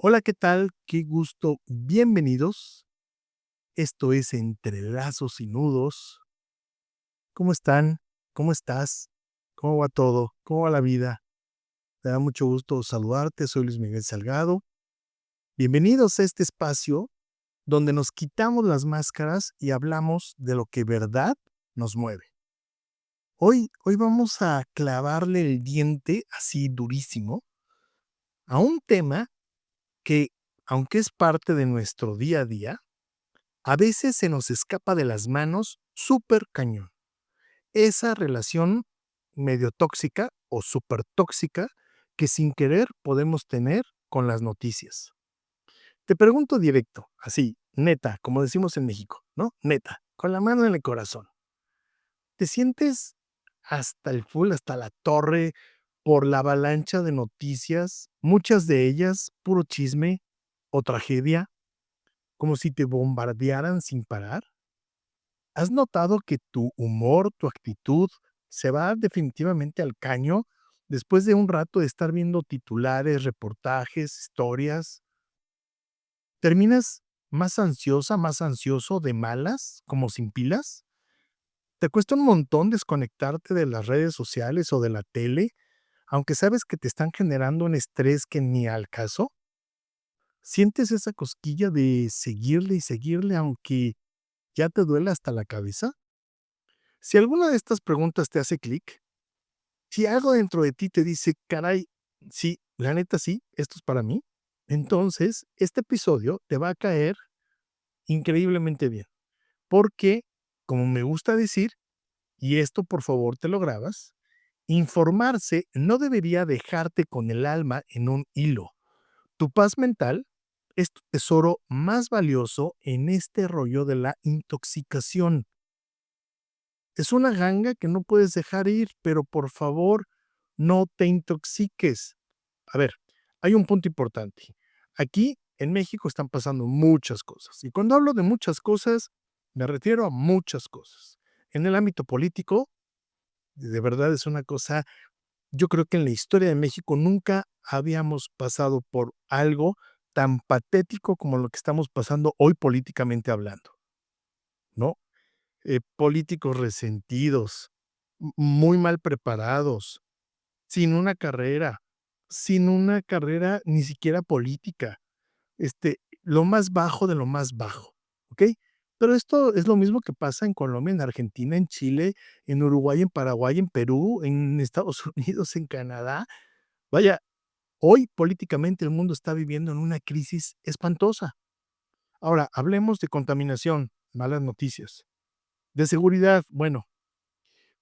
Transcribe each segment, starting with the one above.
Hola, ¿qué tal? Qué gusto. Bienvenidos. Esto es Entre Lazos y Nudos. ¿Cómo están? ¿Cómo estás? ¿Cómo va todo? ¿Cómo va la vida? Me da mucho gusto saludarte. Soy Luis Miguel Salgado. Bienvenidos a este espacio donde nos quitamos las máscaras y hablamos de lo que verdad nos mueve. Hoy vamos a clavarle el diente así durísimo a un tema que, aunque es parte de nuestro día a día, a veces se nos escapa de las manos súper cañón. Esa relación medio tóxica o súper tóxica que sin querer podemos tener con las noticias. Te pregunto directo, así, neta, como decimos en México, ¿no? Neta, con la mano en el corazón. ¿Te sientes hasta el full, hasta la torre por la avalancha de noticias, muchas de ellas puro chisme o tragedia, como si te bombardearan sin parar? ¿Has notado que tu humor, tu actitud se va definitivamente al caño después de un rato de estar viendo titulares, reportajes, historias? ¿Terminas más ansiosa, más ansioso, de malas, como sin pilas? ¿Te cuesta un montón desconectarte de las redes sociales o de la tele, aunque sabes que te están generando un estrés que ni al caso? ¿Sientes esa cosquilla de seguirle y seguirle aunque ya te duele hasta la cabeza? Si alguna de estas preguntas te hace clic, si algo dentro de ti te dice: "Caray, sí, la neta sí, esto es para mí", entonces este episodio te va a caer increíblemente bien, porque, como me gusta decir, y esto por favor te lo grabas, informarse no debería dejarte con el alma en un hilo. Tu paz mental es tu tesoro más valioso en este rollo de la intoxicación. Es una ganga que no puedes dejar ir, pero por favor, no te intoxiques. A ver, hay un punto importante. Aquí en México están pasando muchas cosas. Y cuando hablo de muchas cosas, me refiero a muchas cosas. En el ámbito político, de verdad es una cosa, yo creo que en la historia de México nunca habíamos pasado por algo tan patético como lo que estamos pasando hoy políticamente hablando, ¿no? Políticos resentidos, muy mal preparados, sin una carrera ni siquiera política, lo más bajo de lo más bajo, ¿ok? Pero esto es lo mismo que pasa en Colombia, en Argentina, en Chile, en Uruguay, en Paraguay, en Perú, en Estados Unidos, en Canadá. Vaya, hoy políticamente el mundo está viviendo en una crisis espantosa. Ahora, hablemos de contaminación, malas noticias. De seguridad, bueno,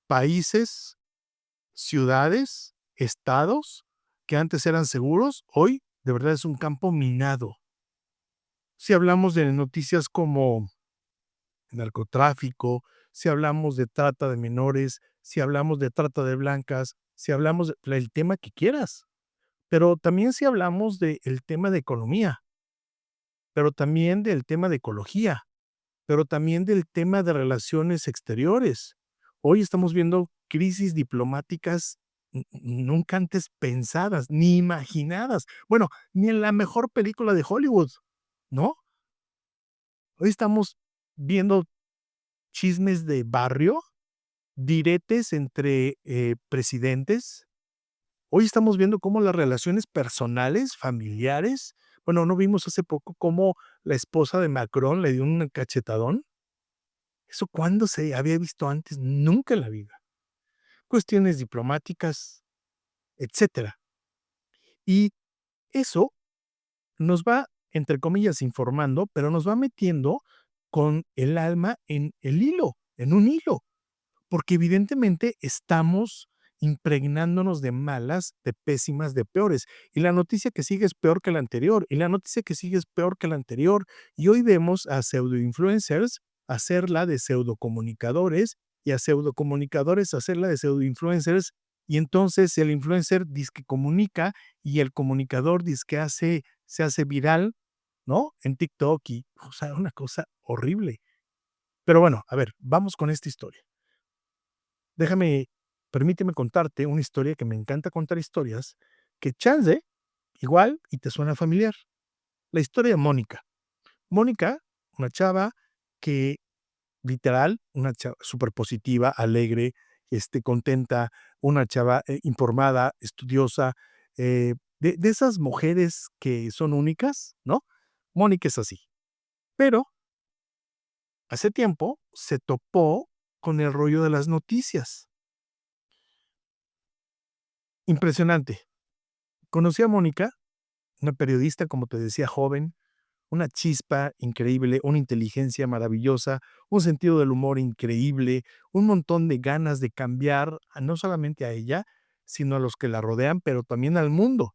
países, ciudades, estados que antes eran seguros, hoy de verdad es un campo minado. Si hablamos de noticias como narcotráfico, si hablamos de trata de menores, si hablamos de trata de blancas, si hablamos del tema que quieras, pero también si hablamos del tema de economía, pero también del tema de ecología, pero también del tema de relaciones exteriores. Hoy estamos viendo crisis diplomáticas nunca antes pensadas, ni imaginadas. Bueno, ni en la mejor película de Hollywood, ¿no? Hoy estamos viendo chismes de barrio, diretes entre presidentes. Hoy estamos viendo cómo las relaciones personales, familiares, bueno, ¿no vimos hace poco cómo la esposa de Macron le dio un cachetadón? ¿Eso cuándo se había visto antes? Nunca en la vida. Cuestiones diplomáticas, etcétera. Y eso nos va, entre comillas, informando, pero nos va metiendo con el alma en el hilo, en un hilo, porque evidentemente estamos impregnándonos de malas, de pésimas, de peores. Y la noticia que sigue es peor que la anterior, y la noticia que sigue es peor que la anterior. Y hoy vemos a pseudoinfluencers hacerla de pseudocomunicadores y a pseudocomunicadores hacerla de pseudoinfluencers. Y entonces el influencer dice que comunica y el comunicador dice que se hace viral, ¿no? En TikTok y, o sea, una cosa horrible. Pero bueno, a ver, vamos con esta historia. Déjame, permíteme contarte una historia que me encanta contar historias, que chance, igual, y te suena familiar. La historia de Mónica. Mónica, una chava que literal, una chava superpositiva, alegre, contenta, una chava, informada, estudiosa, de esas mujeres que son únicas, ¿no? Mónica es así. Pero hace tiempo se topó con el rollo de las noticias. Impresionante. Conocí a Mónica, una periodista, como te decía, joven, una chispa increíble, una inteligencia maravillosa, un sentido del humor increíble, un montón de ganas de cambiar, no solamente a ella, sino a los que la rodean, pero también al mundo.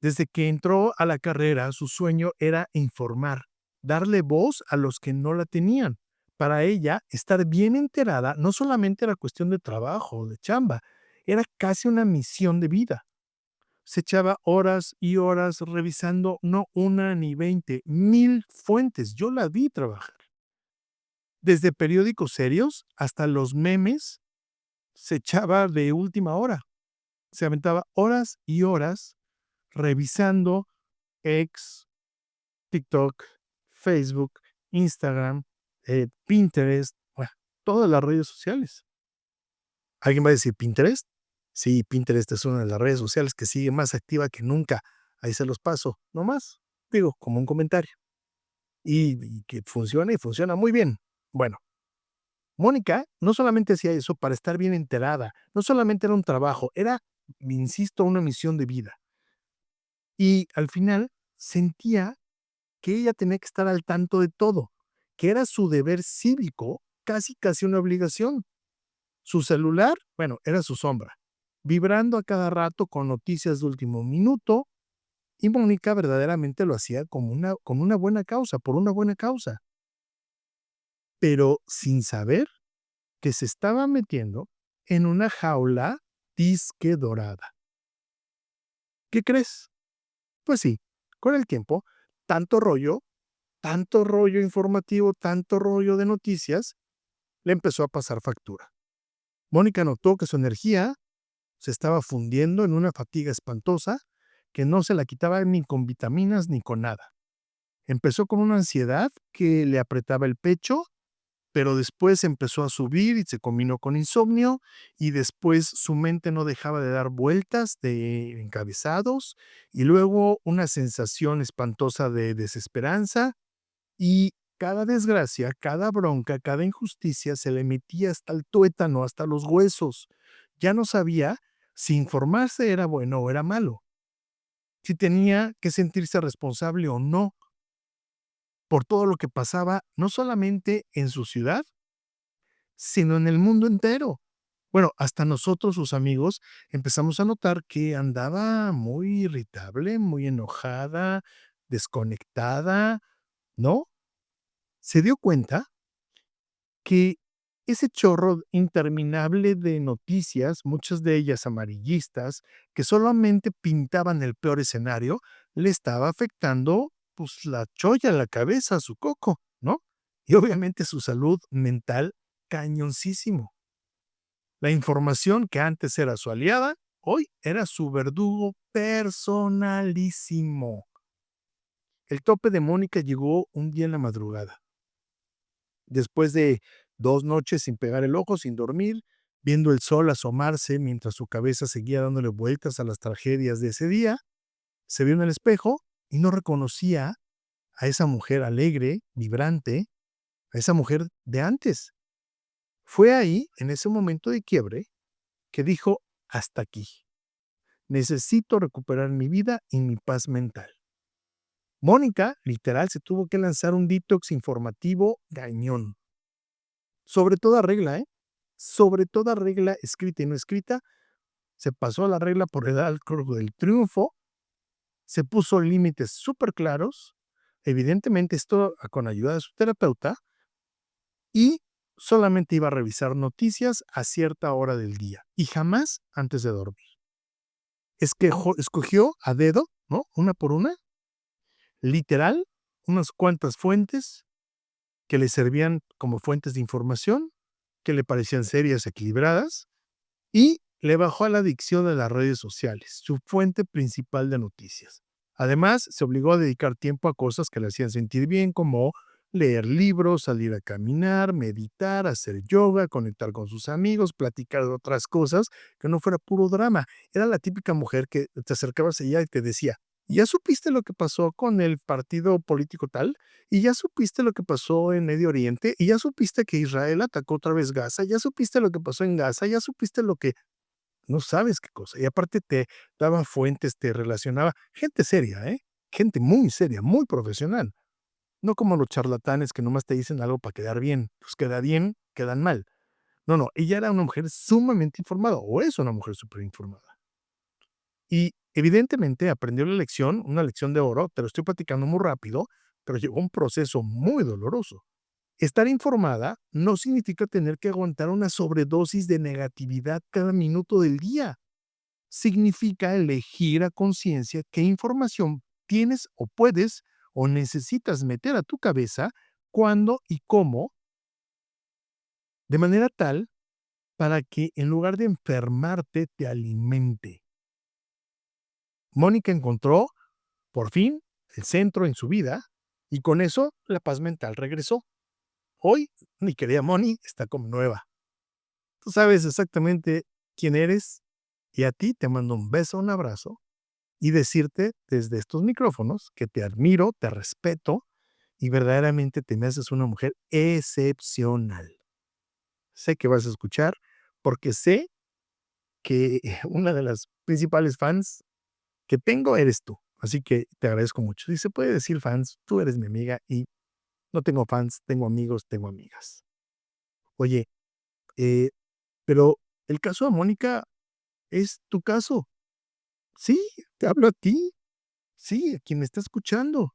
Desde que entró a la carrera, su sueño era informar, darle voz a los que no la tenían. Para ella, estar bien enterada no solamente era cuestión de trabajo o de chamba, era casi una misión de vida. Se echaba horas y horas revisando no una ni 20, 1000 fuentes. Yo la vi trabajar. Desde periódicos serios hasta los memes, se echaba de última hora. Se aventaba horas y horas revisando X, TikTok, Facebook, Instagram, Pinterest, bueno, todas las redes sociales. ¿Alguien va a decir Pinterest? Sí, Pinterest es una de las redes sociales que sigue más activa que nunca. Ahí se los paso, no más. Digo, como un comentario. Y que funciona y funciona muy bien. Bueno, Mónica no solamente hacía eso para estar bien enterada, no solamente era un trabajo, era, insisto, una misión de vida. Y al final sentía que ella tenía que estar al tanto de todo, que era su deber cívico, casi casi una obligación. Su celular, bueno, era su sombra, vibrando a cada rato con noticias de último minuto, y Mónica verdaderamente lo hacía como con una buena causa, por una buena causa, pero sin saber que se estaba metiendo en una jaula disque dorada. ¿Qué crees? Pues sí, con el tiempo, tanto rollo informativo, tanto rollo de noticias, le empezó a pasar factura. Mónica notó que su energía se estaba fundiendo en una fatiga espantosa que no se la quitaba ni con vitaminas ni con nada. Empezó con una ansiedad que le apretaba el pecho, pero después empezó a subir y se combinó con insomnio, y después su mente no dejaba de dar vueltas de encabezados, y luego una sensación espantosa de desesperanza, y cada desgracia, cada bronca, cada injusticia se le metía hasta el tuétano, hasta los huesos. Ya no sabía si informarse era bueno o era malo, si tenía que sentirse responsable o no por todo lo que pasaba, no solamente en su ciudad, sino en el mundo entero. Bueno, hasta nosotros, sus amigos, empezamos a notar que andaba muy irritable, muy enojada, desconectada, ¿no? Se dio cuenta que ese chorro interminable de noticias, muchas de ellas amarillistas, que solamente pintaban el peor escenario, le estaba afectando, pues, la cholla, la cabeza, su coco, ¿no? Y obviamente su salud mental cañoncísimo. La información que antes era su aliada, hoy era su verdugo personalísimo. El tope de Mónica llegó un día en la madrugada. Después de 2 noches sin pegar el ojo, sin dormir, viendo el sol asomarse mientras su cabeza seguía dándole vueltas a las tragedias de ese día, se vio en el espejo y no reconocía a esa mujer alegre, vibrante, a esa mujer de antes. Fue ahí, en ese momento de quiebre, que dijo: "Hasta aquí. Necesito recuperar mi vida y mi paz mental". Mónica, literal, se tuvo que lanzar un detox informativo cañón. Sobre toda regla, ¿eh? Sobre toda regla escrita y no escrita, se pasó a la regla por el arco del triunfo, se puso límites súper claros, evidentemente esto con ayuda de su terapeuta, y solamente iba a revisar noticias a cierta hora del día, y jamás antes de dormir. Escogió a dedo, ¿no? Una por una, literal, unas cuantas fuentes que le servían como fuentes de información, que le parecían serias, equilibradas, y le bajó a la adicción de las redes sociales, su fuente principal de noticias. Además, se obligó a dedicar tiempo a cosas que le hacían sentir bien, como leer libros, salir a caminar, meditar, hacer yoga, conectar con sus amigos, platicar de otras cosas, que no fuera puro drama. Era la típica mujer que te acercabas a ella y te decía: ¿ya supiste lo que pasó con el partido político tal? ¿Y ya supiste lo que pasó en Medio Oriente? ¿Y ya supiste que Israel atacó otra vez Gaza? ¿Ya supiste lo que pasó en Gaza? ¿Ya supiste lo que no sabes qué cosa? Y aparte te daba fuentes, te relacionaba gente seria, ¿eh? Gente muy seria, muy profesional. No como los charlatanes que nomás te dicen algo para quedar bien. Pues queda bien, quedan mal. No, no, ella era una mujer sumamente informada, o es una mujer superinformada. Y evidentemente aprendió la lección, una lección de oro, te lo estoy platicando muy rápido, pero llevó un proceso muy doloroso. Estar informada no significa tener que aguantar una sobredosis de negatividad cada minuto del día. Significa elegir a conciencia qué información tienes o puedes o necesitas meter a tu cabeza, cuándo y cómo, de manera tal para que en lugar de enfermarte te alimente. Mónica encontró, por fin, el centro en su vida y con eso la paz mental regresó. Hoy, mi querida Moni está como nueva. Tú sabes exactamente quién eres y a ti te mando un beso, un abrazo y decirte desde estos micrófonos que te admiro, te respeto y verdaderamente te me haces una mujer excepcional. Sé que vas a escuchar porque sé que una de las principales fans que tengo eres tú. Así que te agradezco mucho. Si se puede decir fans, tú eres mi amiga y no tengo fans, tengo amigos, tengo amigas. Oye, eh, pero el caso de Mónica es tu caso. Sí, te hablo a ti. Sí, a quien me está escuchando.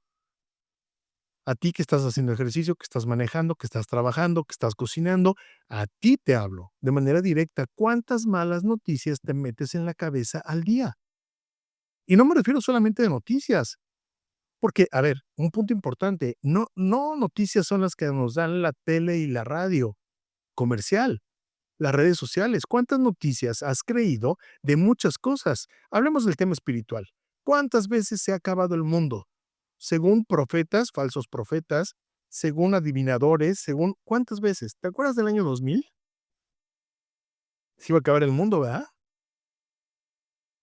A ti que estás haciendo ejercicio, que estás manejando, que estás trabajando, que estás cocinando, a ti te hablo de manera directa. ¿Cuántas malas noticias te metes en la cabeza al día? Y no me refiero solamente de noticias, porque, a ver, un punto importante, no noticias son las que nos dan la tele y la radio comercial, las redes sociales. ¿Cuántas noticias has creído de muchas cosas? Hablemos del tema espiritual. ¿Cuántas veces se ha acabado el mundo? Según profetas, falsos profetas, según adivinadores, según ¿cuántas veces? ¿Te acuerdas del año 2000? Se iba a acabar el mundo, ¿verdad?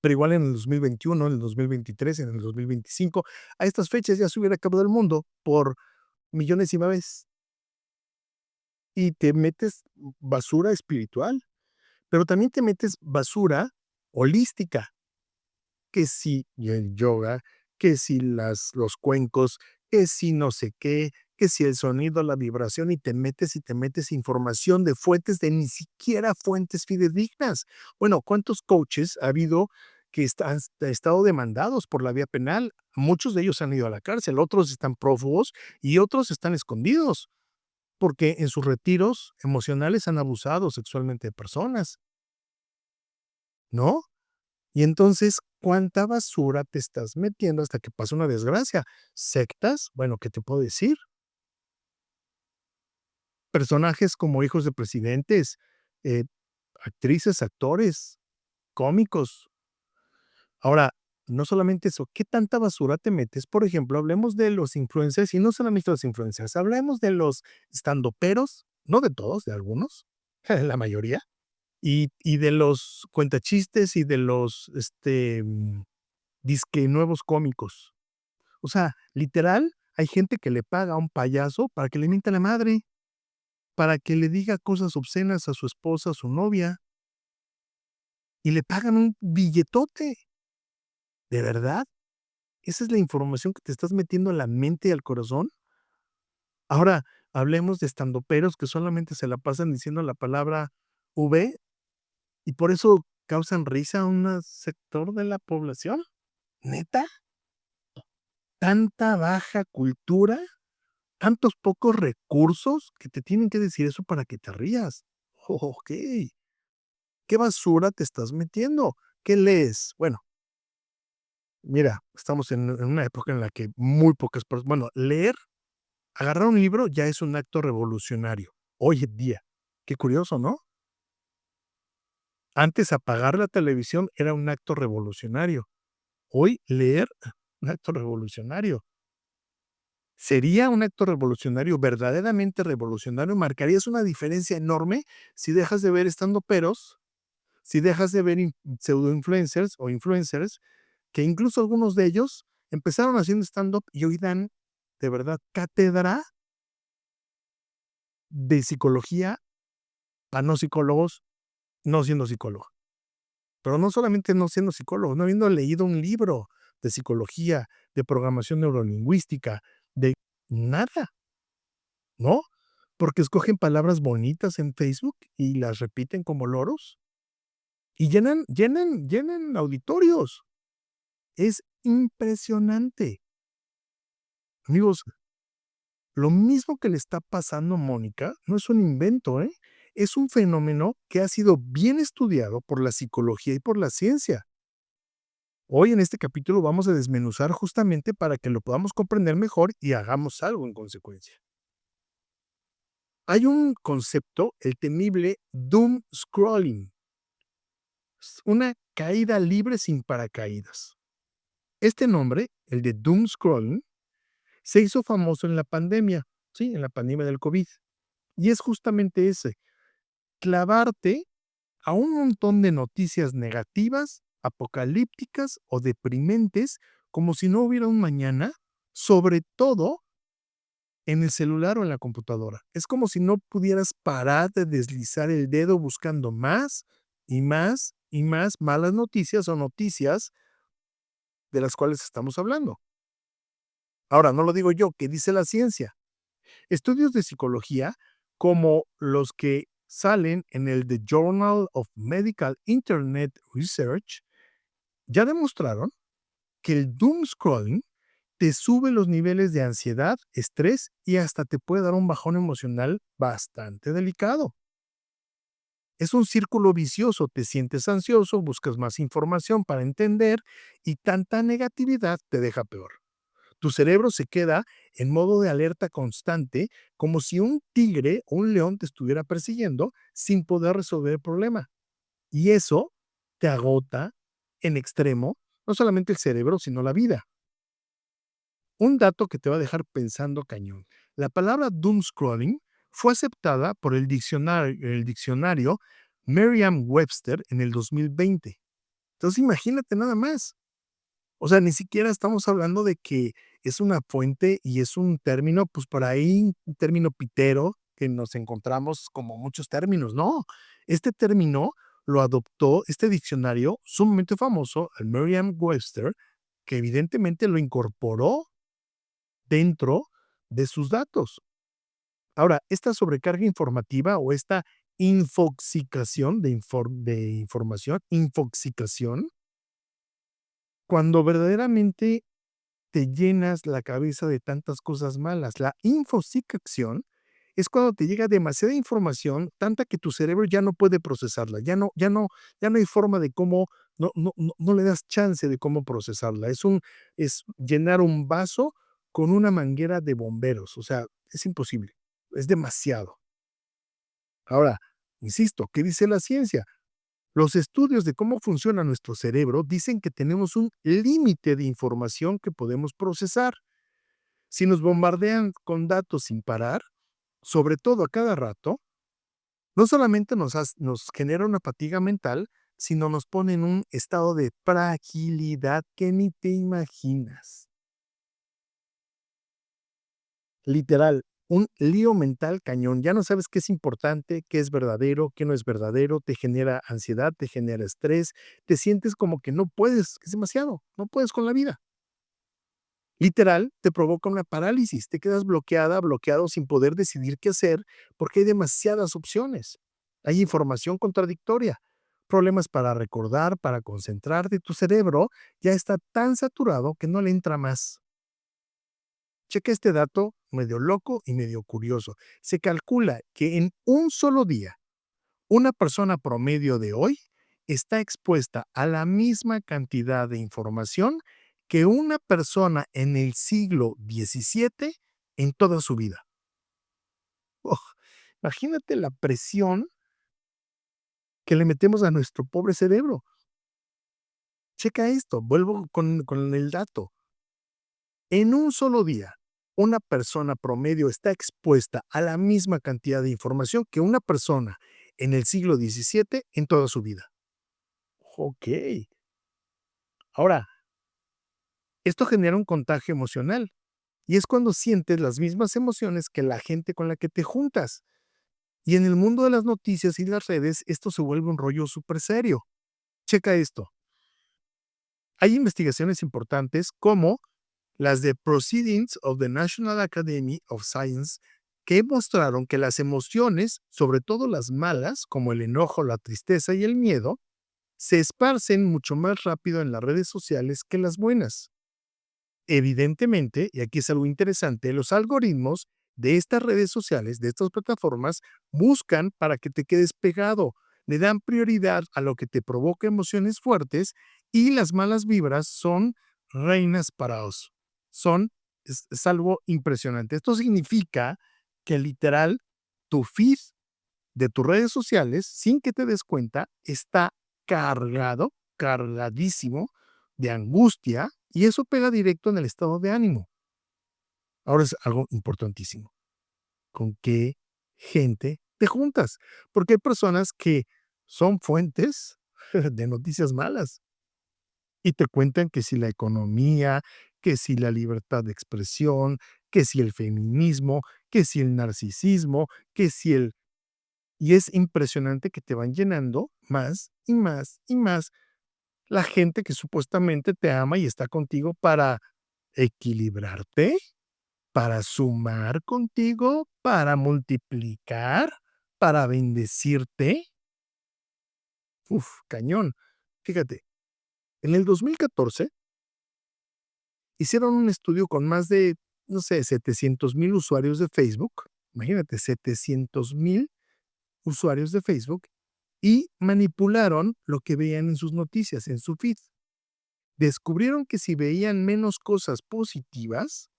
Pero igual en el 2021, en el 2023, en el 2025, a estas fechas ya se hubiera acabado el mundo por millonésima vez. Y te metes basura espiritual, pero también te metes basura holística. Que si el yoga, que si los cuencos, que si no sé qué, que si el sonido, la vibración, y te metes información de fuentes de ni siquiera fuentes fidedignas. Bueno, ¿cuántos coaches ha habido que han estado demandados por la vía penal? Muchos de ellos han ido a la cárcel, otros están prófugos y otros están escondidos, porque en sus retiros emocionales han abusado sexualmente de personas, ¿no? Y entonces, ¿cuánta basura te estás metiendo hasta que pasa una desgracia? ¿Sectas? Bueno, ¿qué te puedo decir? Personajes como hijos de presidentes, eh, actrices, actores, cómicos. Ahora, no solamente eso, ¿qué tanta basura te metes? Por ejemplo, hablemos de los influencers y no solamente los influencers, hablemos de los estandoperos, no de todos, de algunos, la mayoría, y de los cuentachistes y de los, disque nuevos cómicos. O sea, literal, hay gente que le paga a un payaso para que le mienta la madre, para que le diga cosas obscenas a su esposa, a su novia, y le pagan un billetote. ¿De verdad? ¿Esa es la información que te estás metiendo a la mente y al corazón? Ahora, hablemos de estandoperos que solamente se la pasan diciendo la palabra V y por eso causan risa a un sector de la población. ¿Neta? ¿Tanta baja cultura? Tantos pocos recursos que te tienen que decir eso para que te rías. Okey, ¿qué basura te estás metiendo? ¿Qué lees? Bueno, mira, estamos en una época en la que muy pocas personas bueno, leer, agarrar un libro ya es un acto revolucionario, hoy en día. Qué curioso, ¿no? Antes apagar la televisión era un acto revolucionario. Hoy leer, un acto revolucionario. Sería un acto revolucionario, verdaderamente revolucionario, marcarías una diferencia enorme si dejas de ver estandoperos, si dejas de ver pseudo-influencers o influencers, que incluso algunos de ellos empezaron haciendo stand-up y hoy dan, de verdad, cátedra de psicología a no psicólogos, no siendo psicólogo. Pero no solamente no siendo psicólogo, no habiendo leído un libro de psicología, de programación neurolingüística, de nada, ¿no? Porque escogen palabras bonitas en Facebook y las repiten como loros y llenan auditorios. Es impresionante. Amigos, lo mismo que le está pasando a Mónica no es un invento, ¿eh? Es un fenómeno que ha sido bien estudiado por la psicología y por la ciencia. Hoy en este capítulo vamos a desmenuzar justamente para que lo podamos comprender mejor y hagamos algo en consecuencia. Hay un concepto, el temible doom scrolling, una caída libre sin paracaídas. Este nombre, el de doom scrolling, se hizo famoso en la pandemia, ¿sí? En la pandemia del COVID. Y es justamente ese, clavarte a un montón de noticias negativas, apocalípticas o deprimentes, como si no hubiera un mañana, sobre todo en el celular o en la computadora. Es como si no pudieras parar de deslizar el dedo buscando más y más y más malas noticias o noticias de las cuales estamos hablando. Ahora, no lo digo yo, ¿qué dice la ciencia? Estudios de psicología como los que salen en el The Journal of Medical Internet Research ya demostraron que el doom scrolling te sube los niveles de ansiedad, estrés y hasta te puede dar un bajón emocional bastante delicado. Es un círculo vicioso, te sientes ansioso, buscas más información para entender y tanta negatividad te deja peor. Tu cerebro se queda en modo de alerta constante, como si un tigre o un león te estuviera persiguiendo sin poder resolver el problema. Y eso te agota en extremo, no solamente el cerebro, sino la vida. Un dato que te va a dejar pensando cañón. La palabra doom scrolling fue aceptada por el diccionario Merriam-Webster en el 2020. Entonces imagínate nada más. O sea, ni siquiera estamos hablando de que es una fuente y es un término, pues por ahí, un término pitero que nos encontramos como muchos términos. No, este término lo adoptó este diccionario sumamente famoso, el Merriam-Webster, que evidentemente lo incorporó dentro de sus datos. Ahora, esta sobrecarga informativa o esta infoxicación de información, infoxicación, cuando verdaderamente te llenas la cabeza de tantas cosas malas. La infoxicación es cuando te llega demasiada información, tanta que tu cerebro ya no puede procesarla, ya no hay forma de cómo, no le das chance de cómo procesarla. Es llenar un vaso con una manguera de bomberos, o sea, es imposible, es demasiado. Ahora, insisto, ¿qué dice la ciencia? Los estudios de cómo funciona nuestro cerebro dicen que tenemos un límite de información que podemos procesar. Si nos bombardean con datos sin parar, sobre todo a cada rato, no solamente nos genera una fatiga mental, sino nos pone en un estado de fragilidad que ni te imaginas. Literal, un lío mental cañón. Ya no sabes qué es importante, qué es verdadero, qué no es verdadero, te genera ansiedad, te genera estrés, te sientes como que no puedes, es demasiado, no puedes con la vida. Literal, te provoca una parálisis, te quedas bloqueada, bloqueado sin poder decidir qué hacer porque hay demasiadas opciones. Hay información contradictoria, problemas para recordar, para concentrarte, tu cerebro ya está tan saturado que no le entra más. Checa este dato medio loco y medio curioso. Se calcula que en un solo día, una persona promedio de hoy está expuesta a la misma cantidad de información que una persona en el siglo XVII en toda su vida. Oh, imagínate la presión que le metemos a nuestro pobre cerebro. Checa esto, vuelvo con el dato. en un solo día, una persona promedio está expuesta a la misma cantidad de información que una persona en el siglo XVII en toda su vida. Okey. Ahora, esto genera un contagio emocional, y es cuando sientes las mismas emociones que la gente con la que te juntas. Y en el mundo de las noticias y las redes, esto se vuelve un rollo súper serio. Checa esto. Hay investigaciones importantes como las de Proceedings of the National Academy of Science que mostraron que las emociones, sobre todo las malas, como el enojo, la tristeza y el miedo, se esparcen mucho más rápido en las redes sociales que las buenas. Evidentemente, y aquí es algo interesante, los algoritmos de estas redes sociales, de estas plataformas, buscan para que te quedes pegado. Le dan prioridad a lo que te provoca emociones fuertes y las malas vibras son reinas paraos. Es algo impresionante. Esto significa que literal tu feed de tus redes sociales, sin que te des cuenta, está cargado, cargadísimo de angustia y eso pega directo en el estado de ánimo. Ahora es algo importantísimo. ¿Con qué gente te juntas? Porque hay personas que son fuentes de noticias malas y te cuentan que si la economía, que si la libertad de expresión, que si el feminismo, que si el narcisismo, que si el... Y es impresionante que te van llenando más y más y más la gente que supuestamente te ama y está contigo para equilibrarte, para sumar contigo, para multiplicar, para bendecirte. Uf, cañón. Fíjate, en el 2014 hicieron un estudio con más de, no sé, 700,000 usuarios de Facebook. Imagínate, 700,000 usuarios de Facebook y manipularon lo que veían en sus noticias, en su feed. Descubrieron que si veían menos cosas positivas,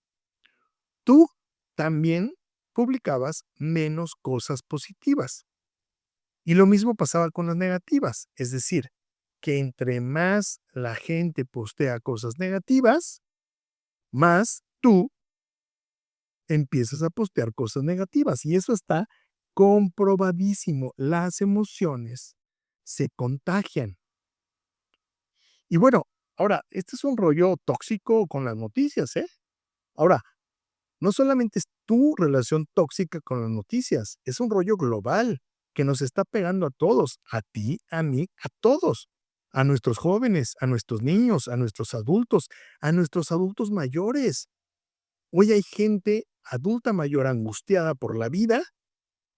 tú también publicabas menos cosas positivas. Y lo mismo pasaba con las negativas, es decir, que entre más la gente postea cosas negativas, más tú empiezas a postear cosas negativas. Y eso está comprobadísimo. Las emociones se contagian. Y bueno, ahora, este es un rollo tóxico con las noticias, ¿eh? Ahora, no solamente es tu relación tóxica con las noticias, es un rollo global que nos está pegando a todos, a ti, a mí, a todos, a nuestros jóvenes, a nuestros niños, a nuestros adultos mayores. Hoy hay gente adulta mayor angustiada por la vida,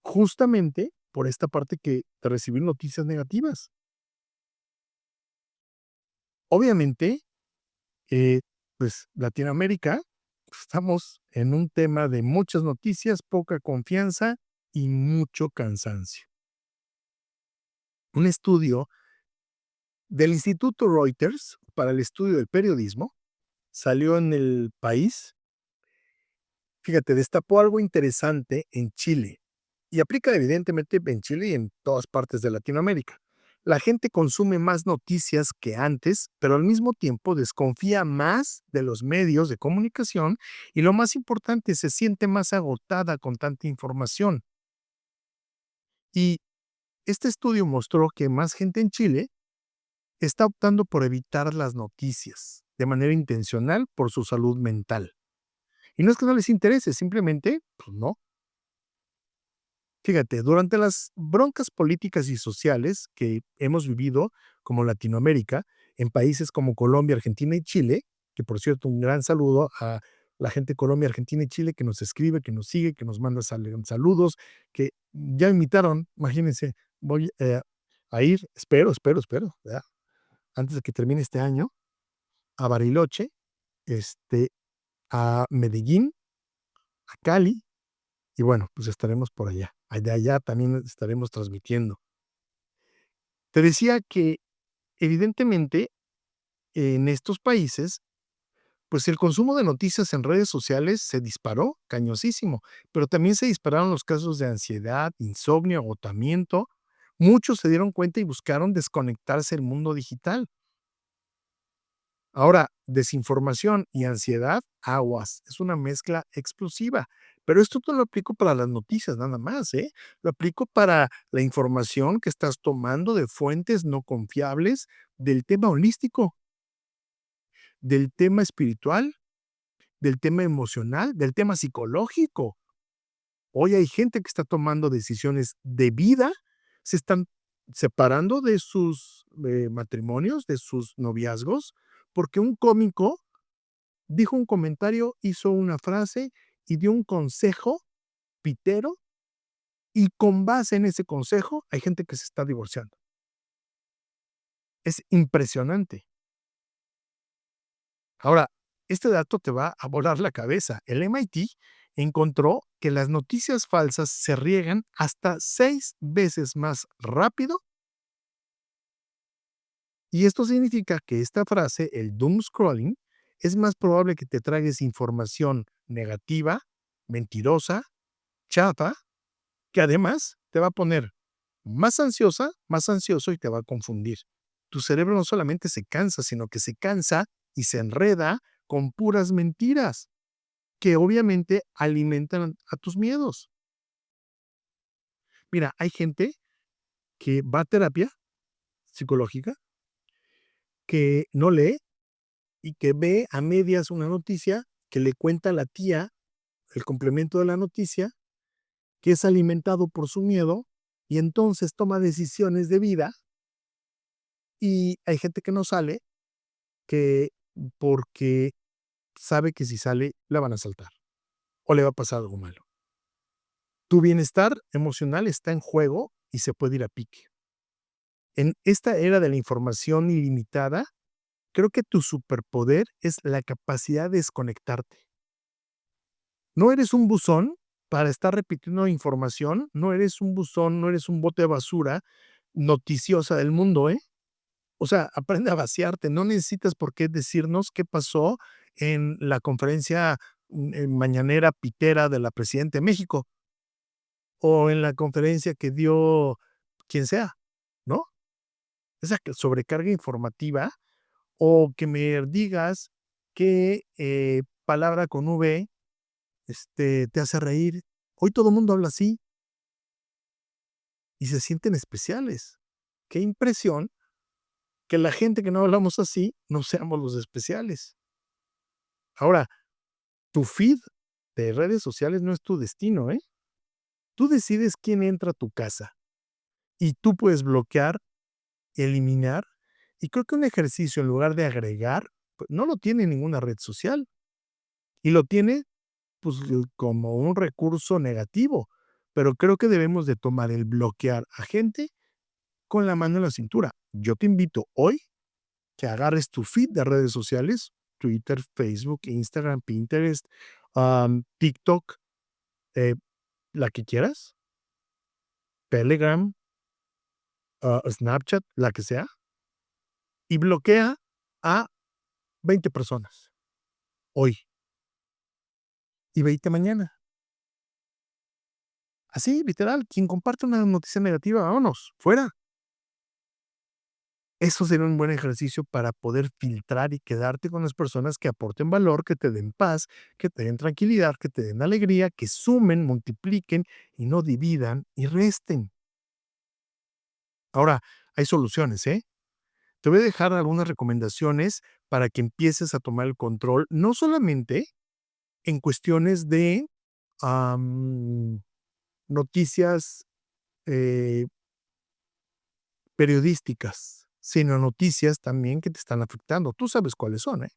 justamente por esta parte que de recibir noticias negativas. Obviamente, eh, pues Latinoamérica, estamos en un tema de muchas noticias, poca confianza y mucho cansancio. Un estudio del Instituto Reuters para el estudio del periodismo salió en El País. Fíjate, destapó algo interesante en Chile y aplica evidentemente en Chile y en todas partes de Latinoamérica. La gente consume más noticias que antes, pero al mismo tiempo desconfía más de los medios de comunicación y lo más importante, se siente más agotada con tanta información. Y este estudio mostró que más gente en Chile está optando por evitar las noticias de manera intencional por su salud mental. Y no es que no les interese, simplemente, pues no. Fíjate, durante las broncas políticas y sociales que hemos vivido como Latinoamérica, en países como Colombia, Argentina y Chile, que por cierto, un gran saludo a la gente de Colombia, Argentina y Chile que nos escribe, que nos sigue, que nos manda saludos, que ya me invitaron, imagínense, voy a ir, espero, ¿verdad? Antes de que termine este año, a Bariloche, este, a Medellín, a Cali, y bueno, pues estaremos por allá. De allá también estaremos transmitiendo. Te decía que evidentemente en estos países, pues el consumo de noticias en redes sociales se disparó cañosísimo, pero también se dispararon los casos de ansiedad, insomnio, agotamiento. Muchos se dieron cuenta y buscaron desconectarse del mundo digital. Ahora, desinformación y ansiedad, aguas, es una mezcla explosiva. Pero esto no lo aplico para las noticias nada más, ¿eh? Lo aplico para la información que estás tomando de fuentes no confiables del tema holístico, del tema espiritual, del tema emocional, del tema psicológico. Hoy hay gente que está tomando decisiones de vida, se están separando de sus matrimonios, de sus noviazgos, porque un cómico dijo un comentario, hizo una frase y dio un consejo pitero, y con base en ese consejo hay gente que se está divorciando. Es impresionante. Ahora, este dato te va a volar la cabeza. El MIT encontró que las noticias falsas se riegan hasta 6 veces más rápido, y esto significa que esta frase, el doom scrolling, es más probable que te tragues información negativa, mentirosa, chafa, que además te va a poner más ansiosa, más ansioso y te va a confundir. Tu cerebro no solamente se cansa, sino que se cansa y se enreda con puras mentiras que obviamente alimentan a tus miedos. Mira, hay gente que va a terapia psicológica, que no lee y que ve a medias una noticia que le cuenta la tía, el complemento de la noticia, que es alimentado por su miedo y entonces toma decisiones de vida. Y hay gente que no sale, que porque sabe que si sale la van a asaltar o le va a pasar algo malo. Tu bienestar emocional está en juego y se puede ir a pique. En esta era de la información ilimitada, creo que tu superpoder es la capacidad de desconectarte. No eres un buzón para estar repitiendo información, no eres un buzón, no eres un bote de basura noticiosa del mundo, ¿eh? O sea, aprende a vaciarte, no necesitas por qué decirnos qué pasó en la conferencia, mañanera pitera de la presidenta de México, o en la conferencia que dio quien sea, ¿no? Esa que sobrecarga informativa, o que me digas qué, palabra con V, te hace reír. Hoy todo el mundo habla así y se sienten especiales. Qué impresión que la gente que no hablamos así no seamos los especiales. Ahora, tu feed de redes sociales no es tu destino, ¿eh? Tú decides quién entra a tu casa y tú puedes bloquear, eliminar, y creo que un ejercicio en lugar de agregar, pues, no lo tiene ninguna red social y lo tiene, pues, como un recurso negativo, pero creo que debemos de tomar el bloquear a gente con la mano en la cintura. Yo te invito hoy que agarres tu feed de redes sociales, Twitter, Facebook, Instagram, Pinterest, TikTok, eh, la que quieras, Telegram, Snapchat, la que sea, y bloquea a 20 personas hoy y 20 mañana. Así, literal, quien comparte una noticia negativa, vámonos, fuera. Eso sería un buen ejercicio para poder filtrar y quedarte con las personas que aporten valor, que te den paz, que te den tranquilidad, que te den alegría, que sumen, multipliquen y no dividan y resten. Ahora, hay soluciones, ¿eh? Te voy a dejar algunas recomendaciones para que empieces a tomar el control, no solamente en cuestiones de noticias eh, periodísticas, sino noticias también que te están afectando. Tú sabes cuáles son, ¿eh?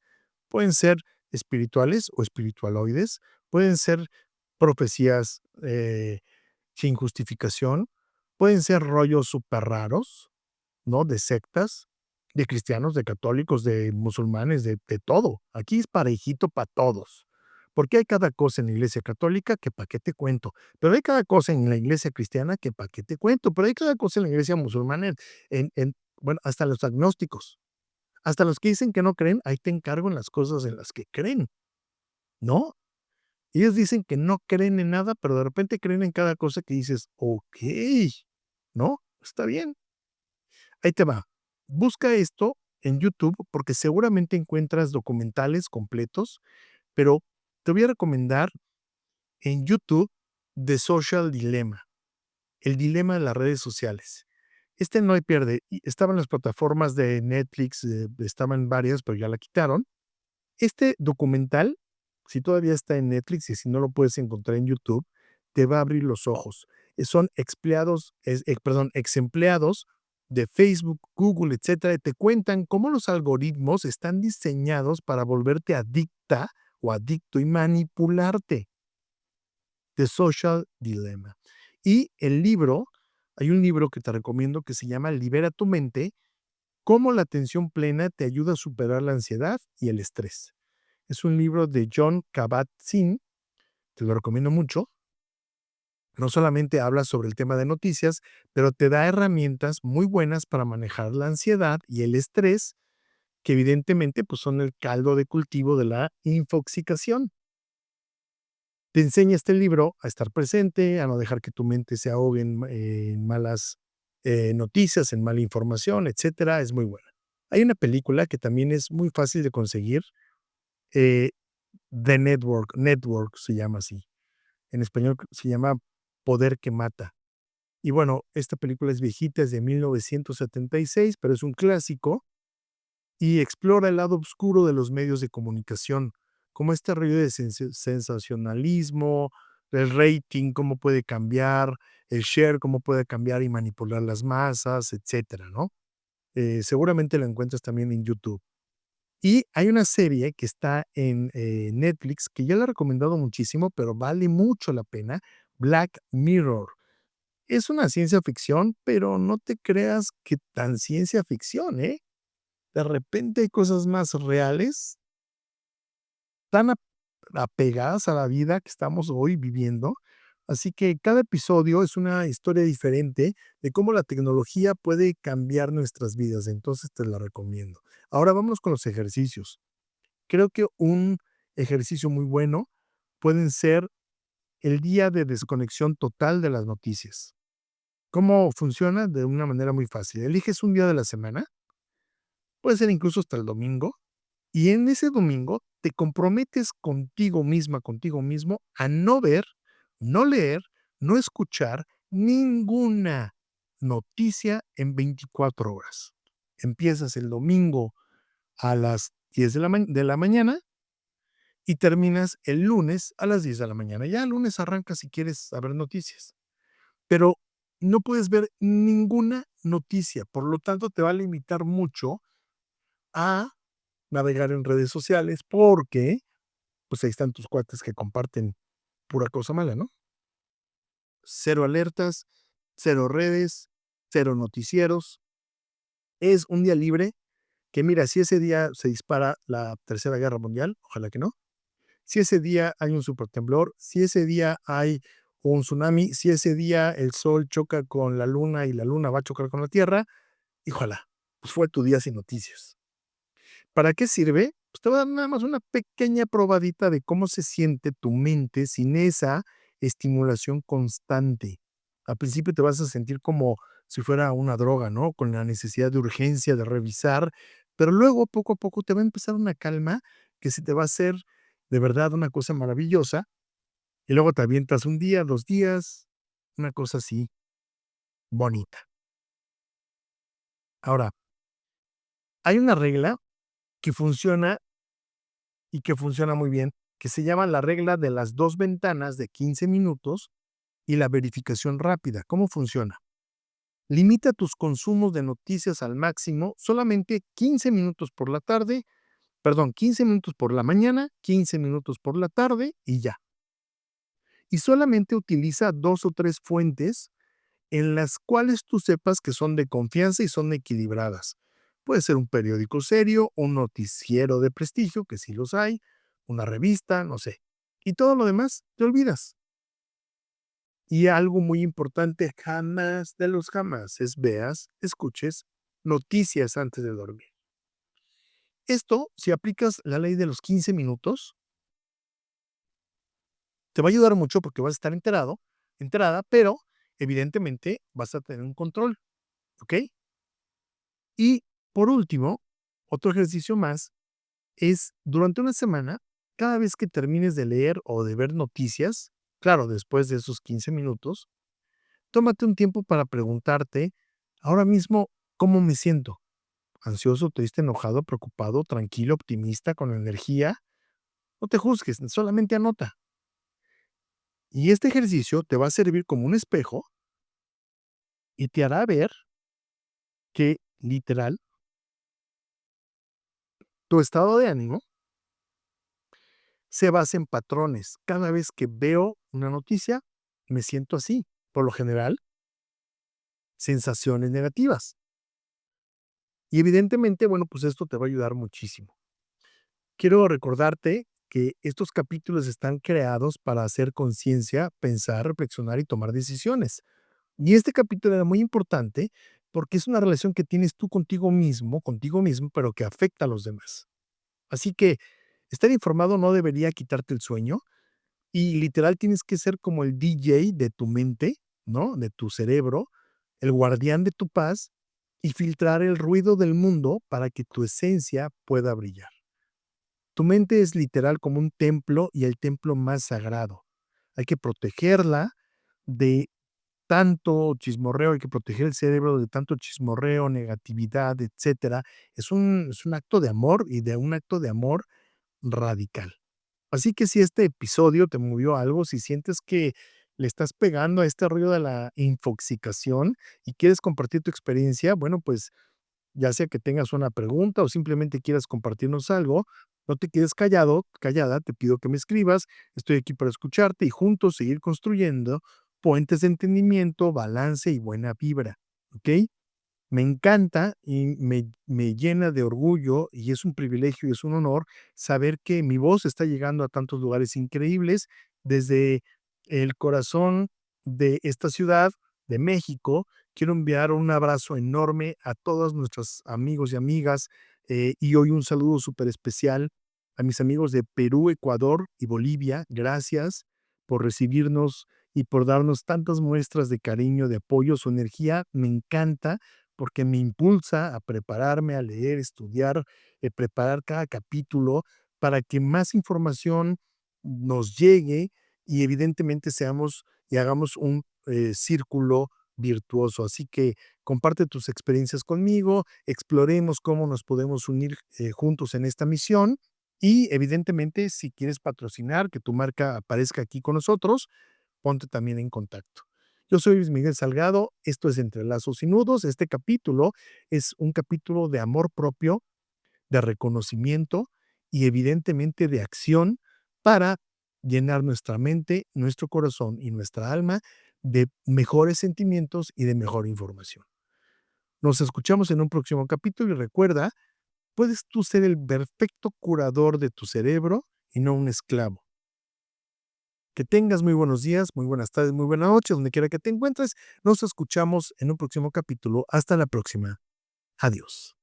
Pueden ser espirituales o espiritualoides, pueden ser profecías sin justificación, pueden ser rollos súper raros, ¿no? De sectas, de cristianos, de católicos, de musulmanes, de todo. Aquí es parejito para todos. Porque hay cada cosa en la iglesia católica que para qué te cuento, pero hay cada cosa en la iglesia cristiana que para qué te cuento, pero hay cada cosa en la iglesia musulmana, bueno, hasta los agnósticos, hasta los que dicen que no creen, ahí te encargo en las cosas en las que creen, ¿no? Ellos dicen que no creen en nada, pero de repente creen en cada cosa que dices: "Okey, ¿no? Está bien". Ahí te va. Busca esto en YouTube, porque seguramente encuentras documentales completos, pero te voy a recomendar en YouTube The Social Dilemma, el dilema de las redes sociales. Este no hay pierde. Estaba en las plataformas de Netflix, estaba en varias, pero ya la quitaron. Este documental, si todavía está en Netflix y si no lo puedes encontrar en YouTube, te va a abrir los ojos. Son ex empleados de Facebook, Google, etcétera, y te cuentan cómo los algoritmos están diseñados para volverte adicta o adicto y manipularte. The Social Dilemma. Y el libro, hay un libro que te recomiendo que se llama Libera tu mente, cómo la atención plena te ayuda a superar la ansiedad y el estrés. Es un libro de John Kabat-Zinn, te lo recomiendo mucho. No solamente habla sobre el tema de noticias, pero te da herramientas muy buenas para manejar la ansiedad y el estrés, que evidentemente pues, son el caldo de cultivo de la infoxicación. Te enseña este libro a estar presente, a no dejar que tu mente se ahogue en malas noticias, en mala información, etcétera. Es muy buena. Hay una película que también es muy fácil de conseguir, eh, The Network se llama así. En español se llama Poder que mata. Y bueno, esta película es viejita, es de 1976, pero es un clásico y explora el lado oscuro de los medios de comunicación, como este rollo de sensacionalismo, el rating, cómo puede cambiar, el share, cómo puede cambiar y manipular las masas, etcétera, ¿no? Seguramente la encuentras también en YouTube. Y hay una serie que está en Netflix, que ya la he recomendado muchísimo, pero vale mucho la pena, Black Mirror. Es una ciencia ficción, pero no te creas que tan ciencia ficción, ¿eh? De repente hay cosas más reales, tan apegadas a la vida que estamos hoy viviendo. Así que cada episodio es una historia diferente de cómo la tecnología puede cambiar nuestras vidas. Entonces te la recomiendo. Ahora vamos con los ejercicios. Creo que un ejercicio muy bueno pueden ser el día de desconexión total de las noticias. ¿Cómo funciona? De una manera muy fácil. Eliges un día de la semana, puede ser incluso hasta el domingo, y en ese domingo te comprometes contigo misma, contigo mismo, a no ver, no leer, no escuchar ninguna noticia en 24 horas. Empiezas el domingo a las 10 de la mañana y terminas el lunes a las 10 de la mañana. Ya el lunes arrancas si quieres saber noticias, pero no puedes ver ninguna noticia, por lo tanto te va a limitar mucho a navegar en redes sociales porque, pues, ahí están tus cuates que comparten pura cosa mala, ¿no? Cero alertas, cero redes, cero noticieros. Es un día libre que, mira, si ese día se dispara la Tercera Guerra Mundial, ojalá que no, si ese día hay un supertemblor, si ese día hay un tsunami, si ese día el sol choca con la luna y la luna va a chocar con la Tierra, híjola, pues fue tu día sin noticias. ¿Para qué sirve? Pues te voy a dar nada más una pequeña probadita de cómo se siente tu mente sin esa estimulación constante. Al principio te vas a sentir como si fuera una droga, ¿no? Con la necesidad de urgencia, de revisar, pero luego poco a poco te va a empezar una calma que se te va a hacer de verdad una cosa maravillosa y luego te avientas un día, 2 días, una cosa así bonita. Ahora, hay una regla que funciona y que funciona muy bien, que se llama la regla de las 2 ventanas de 15 minutos y la verificación rápida. ¿Cómo funciona? Limita tus consumos de noticias al máximo, solamente 15 minutos por la tarde, perdón, 15 minutos por la mañana, 15 minutos por la tarde y ya. Y solamente utiliza 2 o 3 fuentes en las cuales tú sepas que son de confianza y son equilibradas. Puede ser un periódico serio, un noticiero de prestigio, que sí los hay, una revista, no sé. Y todo lo demás te olvidas. Y algo muy importante, jamás de los jamás, es veas, escuches noticias antes de dormir. Esto, si aplicas la ley de los 15 minutos, te va a ayudar mucho porque vas a estar enterado, enterada, pero evidentemente vas a tener un control, ¿ok? Y por último, Otro ejercicio más es durante una semana, cada vez que termines de leer o de ver noticias, claro, después de esos 15 minutos, tómate un tiempo para preguntarte, ahora mismo, ¿cómo me siento? ¿Ansioso, triste, enojado, preocupado, tranquilo, optimista, con energía? No te juzgues, solamente anota. Y este ejercicio te va a servir como un espejo y te hará ver que, literal, tu estado de ánimo se basa en patrones. Cada vez que veo una noticia, me siento así. Por lo general, sensaciones negativas. Y evidentemente, bueno, pues esto te va a ayudar muchísimo. Quiero recordarte que estos capítulos están creados para hacer conciencia, pensar, reflexionar y tomar decisiones. Y este capítulo era muy importante porque es una relación que tienes tú contigo mismo, pero que afecta a los demás. Así que estar informado no debería quitarte el sueño y literal tienes que ser como el DJ de tu mente, ¿no? De tu cerebro, el guardián de tu paz y filtrar el ruido del mundo para que tu esencia pueda brillar. Tu mente es literal como un templo y el templo más sagrado. Hay que protegerla de tanto chismorreo, hay que proteger el cerebro de tanto chismorreo, negatividad, etcétera. Es un acto de amor y de un acto de amor radical. Así que si este episodio te movió algo, si sientes que le estás pegando a este rollo de la infoxicación y quieres compartir tu experiencia, bueno, pues ya sea que tengas una pregunta o simplemente quieras compartirnos algo, no te quedes callado, callada, te pido que me escribas, estoy aquí para escucharte y juntos seguir construyendo puentes de entendimiento, balance y buena vibra, ¿ok? Me encanta y me llena de orgullo y es un privilegio y es un honor saber que mi voz está llegando a tantos lugares increíbles desde el corazón de esta ciudad, de México. Quiero enviar un abrazo enorme a todos nuestros amigos y amigas, y hoy un saludo súper especial a mis amigos de Perú, Ecuador y Bolivia. Gracias por recibirnos y por darnos tantas muestras de cariño, de apoyo. Su energía me encanta porque me impulsa a prepararme, a leer, estudiar, preparar cada capítulo para que más información nos llegue y evidentemente seamos y hagamos un círculo virtuoso. Así que comparte tus experiencias conmigo, exploremos cómo nos podemos unir juntos en esta misión y evidentemente si quieres patrocinar, que tu marca aparezca aquí con nosotros, ponte también en contacto. Yo soy Luis Miguel Salgado, esto es Entre Lazos y Nudos. Este capítulo es un capítulo de amor propio, de reconocimiento y evidentemente de acción para llenar nuestra mente, nuestro corazón y nuestra alma de mejores sentimientos y de mejor información. Nos escuchamos en un próximo capítulo y recuerda, puedes tú ser el perfecto curador de tu cerebro y no un esclavo. Que tengas muy buenos días, muy buenas tardes, muy buenas noches, donde quiera que te encuentres. Nos escuchamos en un próximo capítulo. Hasta la próxima. Adiós.